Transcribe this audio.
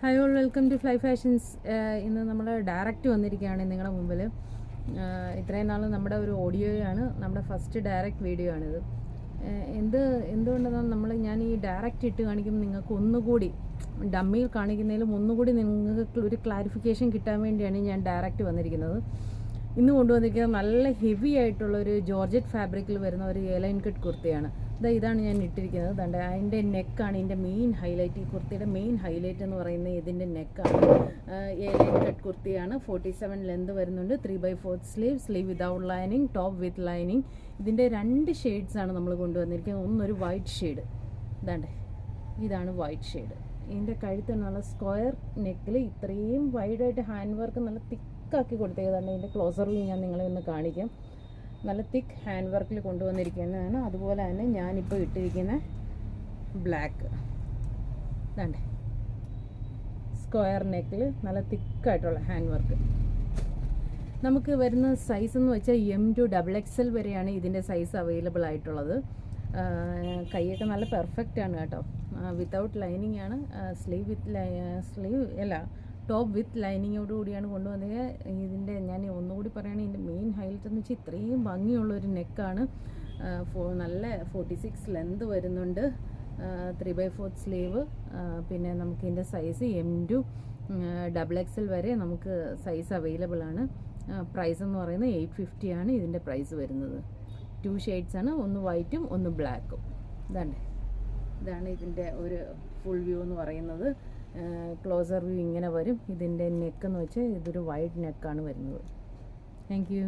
Hi all, welcome to fly fashions. ഇന്ന് നമ്മൾ direct വന്നിരിക്കുകയാണ് നിങ്ങളുടെ മുമ്പിൽ. ഇത്രയും നാൾ നമ്മുടെ ഒരു ഓഡിയോയാണ്, നമ്മുടെ ഫസ്റ്റ് ഡയറക്റ്റ് വീഡിയോ ആണിത്. എന്തുകൊണ്ടെന്നാൽ ഞാൻ ഈ ഡയറക്റ്റ് ഇട്ട് കാണിക്കുമ്പോൾ നിങ്ങൾക്ക് ഒന്നുകൂടി ഡമ്മിയിൽ കാണിക്കുന്നതിലും ഒന്നുകൂടി നിങ്ങൾക്ക് ഒരു ക്ലാരിഫിക്കേഷൻ കിട്ടാൻ വേണ്ടിയാണ് ഞാൻ ഡയറക്റ്റ് വന്നിരിക്കുന്നത്. ഇന്ന് കൊണ്ടുവന്നിരിക്കുന്നത് നല്ല ഹെവി ആയിട്ടുള്ളൊരു ജോർജറ്റ് ഫാബ്രിക്കിൽ വരുന്ന ഒരു എലൈൻ കട്ട് കുർത്തിയാണ്. ഇതാണ് ഞാൻ ഇട്ടിരിക്കുന്നത്. അതിൻ്റെ നെക്കാണ് ഇതിൻ്റെ മെയിൻ ഹൈലൈറ്റ്. ഈ കുർത്തിയുടെ മെയിൻ ഹൈലൈറ്റ് എന്ന് പറയുന്നത് ഇതിൻ്റെ നെക്കാണ്. എലൈൻ കട്ട് കുർത്തിയാണ്. 47 ലെന്ത് വരുന്നുണ്ട്. 3/4 sleeve without lining, top with lining. ഇതിൻ്റെ 2 ഷെയ്ഡ്സാണ് നമ്മൾ കൊണ്ടുവന്നിരിക്കുന്നത്. ഒന്നൊരു വൈറ്റ് ഷെയ്ഡ്, ഇതാണ് വൈറ്റ് ഷെയ്ഡ്. ഇതിൻ്റെ കഴുത്ത് നല്ല സ്ക്വയർ നെക്കിൽ ഇത്രയും വൈഡായിട്ട് ഹാൻഡ് വർക്ക് നല്ല തിക്കാക്കി കൊടുത്തേതാണ്. ഇതിൻ്റെ ക്ലോസർ വ്യൂ ഞാൻ നിങ്ങളെ ഒന്ന് കാണിക്കാം. നല്ല തിക്ക് ഹാൻഡ് വർക്കിൽ കൊണ്ടുവന്നിരിക്കുന്നതാണ്. അതുപോലെ തന്നെ ഞാനിപ്പോൾ ഇട്ടിരിക്കുന്ന ബ്ലാക്ക് സ്ക്വയർ നെക്കിൽ നല്ല തിക്കായിട്ടുള്ള ഹാൻഡ് വർക്ക്. നമുക്ക് വരുന്ന സൈസ് എന്ന് വെച്ചാൽ M to XXL വരെയാണ് ഇതിൻ്റെ സൈസ് അവൈലബിൾ ആയിട്ടുള്ളത്. കൈയൊക്കെ നല്ല പെർഫെക്റ്റ് ആണ് കേട്ടോ. വിത്തൗട്ട് ലൈനിങ് ആണ്. ടോപ്പ് വിത്ത് ലൈനിങ്ങോട് കൂടിയാണ് കൊണ്ടുവന്നത്. ഇതിൻ്റെ ഞാൻ ഒന്നുകൂടി പറയുകയാണെങ്കിൽ ഇതിൻ്റെ മെയിൻ ഹൈലൈറ്റ് എന്ന് വെച്ചാൽ ഇത്രയും ഭംഗിയുള്ളൊരു നെക്കാണ്. നല്ല 46 ലെന്ത് വരുന്നുണ്ട്. 3/4 സ്ലീവ്. പിന്നെ നമുക്ക് ഇതിൻ്റെ സൈസ് M to XXL വരെ നമുക്ക് സൈസ് അവൈലബിൾ ആണ്. പ്രൈസ് എന്ന് പറയുന്നത് 850 ആണ് ഇതിൻ്റെ പ്രൈസ് വരുന്നത്. 2 ഷെയ്ഡ്സാണ്, ഒന്ന് വൈറ്റും ഒന്ന് ബ്ലാക്കും. ഇതാണ് ഇതിൻ്റെ ഒരു ഫുൾ വ്യൂ എന്ന് പറയുന്നത്. ക്ലോസർ വ്യൂ ഇങ്ങനെ വരും. ഇതിൻ്റെ നെക്ക് എന്ന് വെച്ചാൽ ഇതൊരു വൈഡ് നെക്കാണ് വരുന്നത്. Thank you.